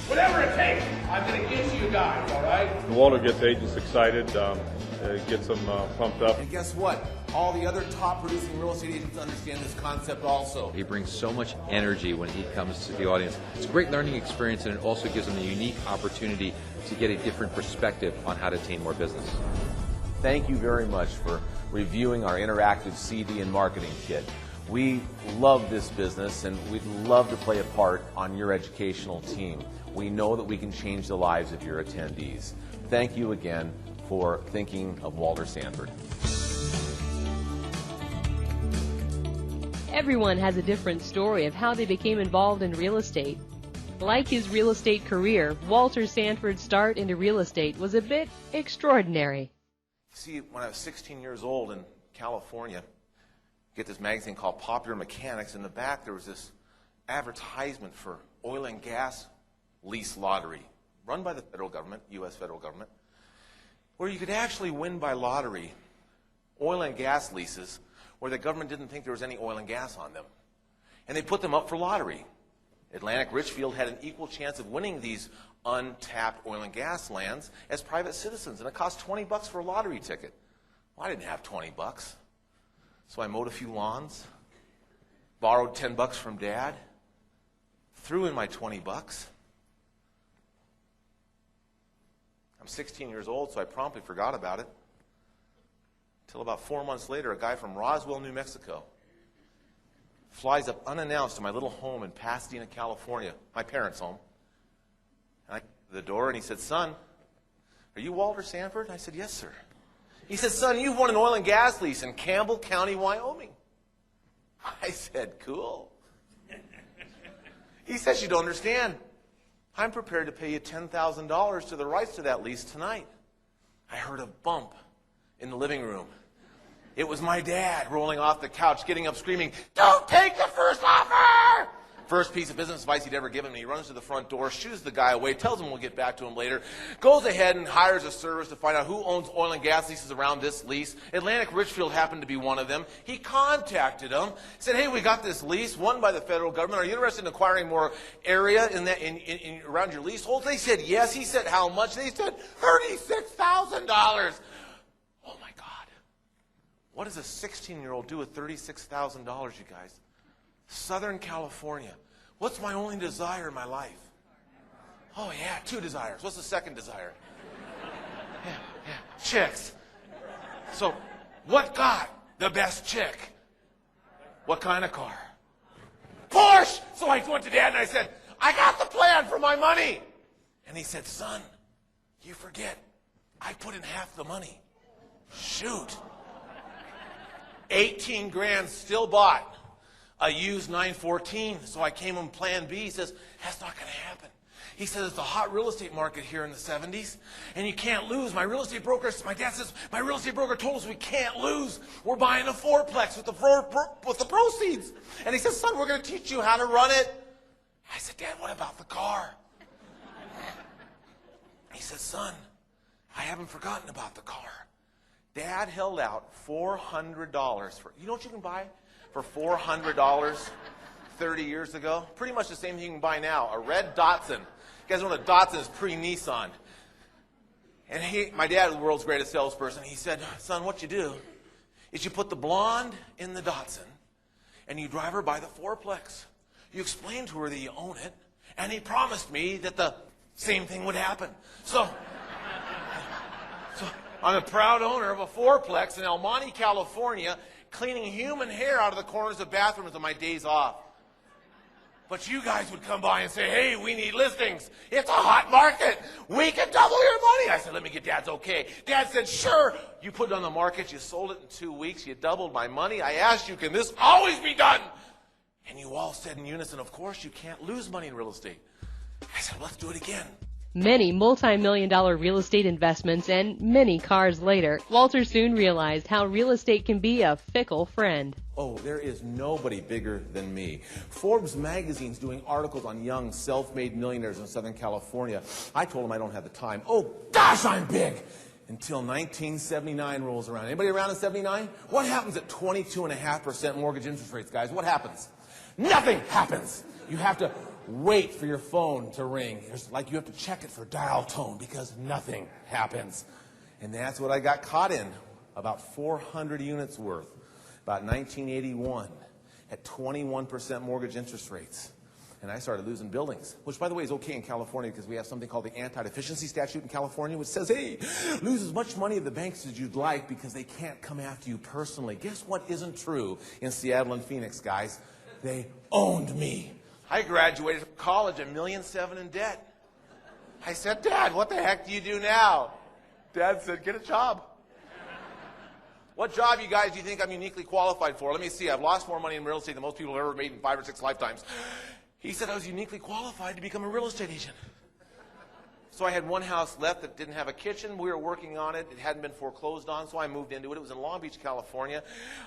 Whatever it takes, I'm going to get to you guys, all right? Walter gets agents excited, gets them pumped up. And guess what? All the other top producing real estate agents understand this concept also. He brings so much energy when he comes to the audience. It's a great learning experience, and it also gives them a unique opportunity to get a different perspective on how to attain more business. Thank you very much for reviewing our interactive CD and marketing kit. We love this business, and we'd love to play a part on your educational team. We know that we can change the lives of your attendees. Thank you again for thinking of Walter Sanford. Everyone has a different story of how they became involved in real estate. Like his real estate career, Walter Sanford's start into real estate was a bit extraordinary. See, when I was 16 years old in California, get this magazine called Popular Mechanics. In the back, there was this advertisement for oil and gas lease lottery, run by the federal government, U.S. federal government, where you could actually win by lottery oil and gas leases where the government didn't think there was any oil and gas on them. And they put them up for lottery. Atlantic Richfield had an equal chance of winning these untapped oil and gas lands as private citizens, and it cost $20 for a lottery ticket. Well, I didn't have $20. So I mowed a few lawns, borrowed $10 from Dad, threw in my $20. I'm 16 years old, so I promptly forgot about it. Until about 4 months later, a guy from Roswell, New Mexico, flies up unannounced to my little home in Pasadena, California, my parents' home. And I came to the door, and he said, "Son, are you Walter Sanford?" I said, "Yes, sir." He said, "Son, you've won an oil and gas lease in Campbell County, Wyoming." I said, "Cool." He says, "You don't understand. I'm prepared to pay you $10,000 to the rights to that lease tonight." I heard a bump in the living room. It was my dad rolling off the couch, getting up screaming, "Don't take the first offer!" First piece of business advice he'd ever given me. He runs to the front door, shoos the guy away, tells him we'll get back to him later, goes ahead and hires a service to find out who owns oil and gas leases around this lease. Atlantic Richfield happened to be one of them. He contacted them, said, "Hey, we got this lease won by the federal government. Are you interested in acquiring more area around your leasehold?" They said yes. He said, "How much?" They said, $36,000. Oh my God. What does a 16-year-old do with $36,000, you guys? Southern California. What's my only desire in my life? Oh, yeah, 2 desires. What's the second desire? Yeah, chicks. So, what got the best chick? What kind of car? Porsche! So I went to Dad and I said, "I got the plan for my money." And he said, "Son, you forget, I put in half the money." Shoot. 18 grand still bought a used 914. So I came on plan B. He says, "That's not going to happen." He says, "It's a hot real estate market here in the 70s, and you can't lose. My dad says, my real estate broker told us we can't lose. We're buying a fourplex with the proceeds." And he says, "Son, we're going to teach you how to run it." I said, "Dad, what about the car?" He said, "Son, I haven't forgotten about the car." Dad held out $400 for, you know what you can buy for $400 30 years ago? Pretty much the same thing you can buy now, a red Datsun. You guys know what a Datsun is pre-Nissan. And my dad, the world's greatest salesperson, he said, "Son, what you do is you put the blonde in the Datsun and you drive her by the fourplex. You explain to her that you own it, and he promised me that the same thing would happen." So I'm a proud owner of a fourplex in El Monte, California, cleaning human hair out of the corners of bathrooms on my days off. But you guys would come by and say, "Hey, we need listings. It's a hot market. We can double your money." I said, "Let me get Dad's okay." Dad said, "Sure." You put it on the market. You sold it in 2 weeks. You doubled my money. I asked you, "Can this always be done?" And you all said in unison, "Of course, you can't lose money in real estate." I said, "Let's do it again." Many multi-million-dollar real estate investments and many cars later, Walter soon realized how real estate can be a fickle friend. Oh, there is nobody bigger than me. Forbes magazine's doing articles on young, self-made millionaires in Southern California. I told them I don't have the time. Oh, gosh, I'm big! Until 1979 rolls around. Anybody around in 79? What happens at 22.5% mortgage interest rates, guys? What happens? Nothing happens. You have to wait for your phone to ring. It's like you have to check it for dial tone because nothing happens. And that's what I got caught in, about 400 units worth, about 1981, at 21% mortgage interest rates. And I started losing buildings, which, by the way, is okay in California because we have something called the anti-deficiency statute in California, which says, hey, lose as much money at the banks as you'd like because they can't come after you personally. Guess what isn't true in Seattle and Phoenix, guys? They owned me. I graduated from college $1.7 million in debt. I said, Dad, what the heck do you do now? Dad said, get a job. What job, you guys, do you think I'm uniquely qualified for? Let me see. I've lost more money in real estate than most people have ever made in 5 or 6 lifetimes. He said I was uniquely qualified to become a real estate agent. So I had one house left that didn't have a kitchen. We were working on it. It hadn't been foreclosed on, so I moved into it. It was in Long Beach, California.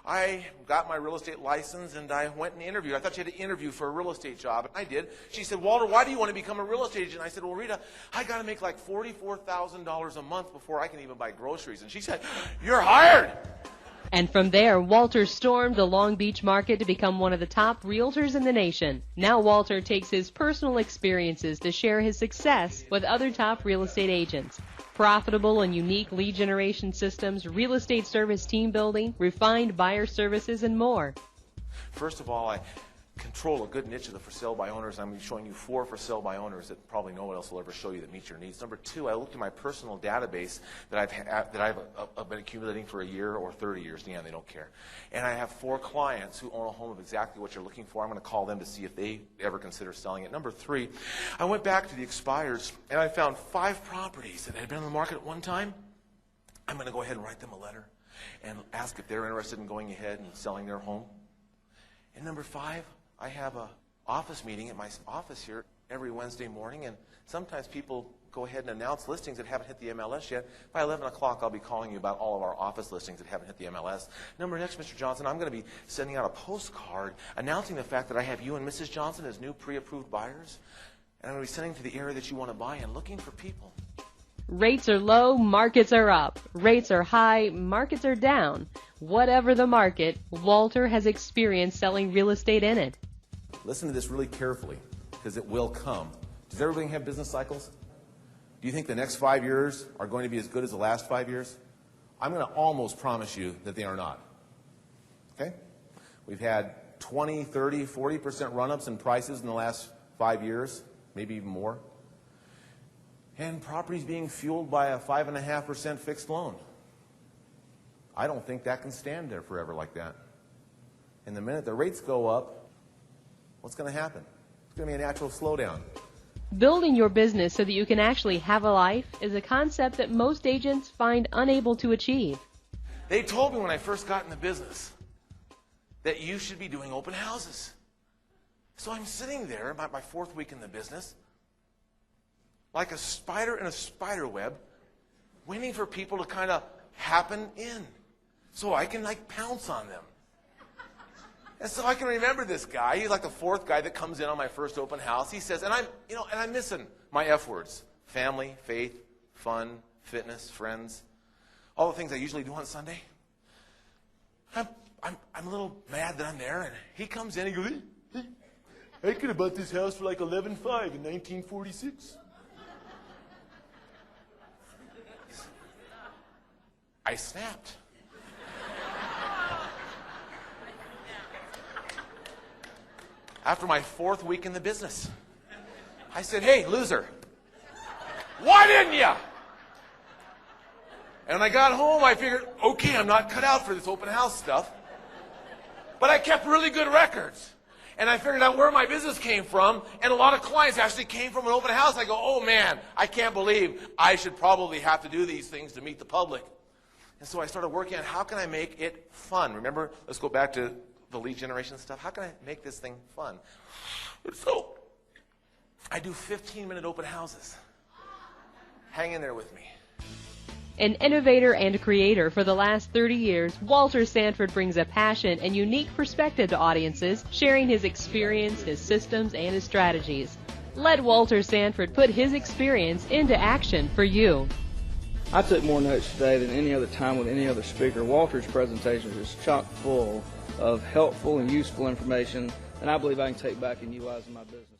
I got my real estate license, and I went and interviewed. I thought you had to interview for a real estate job, and I did. She said, Walter, why do you want to become a real estate agent? I said, well, Rita, I got to make like $44,000 a month before I can even buy groceries. And she said, you're hired. And from there, Walter stormed the Long Beach market to become one of the top realtors in the nation. Now Walter takes his personal experiences to share his success with other top real estate agents. Profitable and unique lead generation systems, real estate service team building, refined buyer services, and more. First of all, I control a good niche of the for sale by owners. I'm showing you 4 for sale by owners that probably no one else will ever show you that meet your needs. Number 2, I looked at my personal database that I've been accumulating for a year or 30 years. Yeah, they don't care. And I have 4 clients who own a home of exactly what you're looking for. I'm going to call them to see if they ever consider selling it. Number 3, I went back to the expires and I found 5 properties that had been on the market at one time. I'm going to go ahead and write them a letter and ask if they're interested in going ahead and selling their home. And number 5, I have an office meeting at my office here every Wednesday morning, and sometimes people go ahead and announce listings that haven't hit the MLS yet. By 11 o'clock, I'll be calling you about all of our office listings that haven't hit the MLS. Next, Mr. Johnson, I'm going to be sending out a postcard announcing the fact that I have you and Mrs. Johnson as new pre-approved buyers, and I'm going to be sending to the area that you want to buy and looking for people. Rates are low, markets are up. Rates are high, markets are down. Whatever the market, Walter has experience selling real estate in it. Listen to this really carefully, because it will come. Does everybody have business cycles? Do you think the next 5 years are going to be as good as the last 5 years? I'm going to almost promise you that they are not. Okay? We've had 20, 30, 40% run-ups in prices in the last 5 years, maybe even more. And properties being fueled by a 5.5% fixed loan. I don't think that can stand there forever like that. And the minute the rates go up, what's going to happen? It's going to be a natural slowdown. Building your business so that you can actually have a life is a concept that most agents find unable to achieve. They told me when I first got in the business that you should be doing open houses. So I'm sitting there about my 4th week in the business, like a spider in a spider web, waiting for people to kind of happen in so I can like pounce on them. And so I can remember this guy. He's like the 4th guy that comes in on my first open house. He says, and I'm missing my F words: family, faith, fun, fitness, friends, all the things I usually do on Sunday. I'm a little mad that I'm there, and he comes in and he goes, hey, I could have bought this house for like $11,500 in 1946. I snapped. After my 4th week in the business, I said, hey, loser, why didn't you? And when I got home, I figured, okay, I'm not cut out for this open house stuff. But I kept really good records. And I figured out where my business came from, and a lot of clients actually came from an open house. I go, oh man, I can't believe I should probably have to do these things to meet the public. And so I started working on how can I make it fun. Remember, let's go back to the lead generation stuff. How can I make this thing fun? So I do 15-minute open houses. Hang in there with me. An innovator and creator for the last 30 years, Walter Sanford brings a passion and unique perspective to audiences, sharing his experience, his systems, and his strategies. Let Walter Sanford put his experience into action for you. I took more notes today than any other time with any other speaker. Walter's presentation was chock full of helpful and useful information, and I believe I can take back and utilize in my business.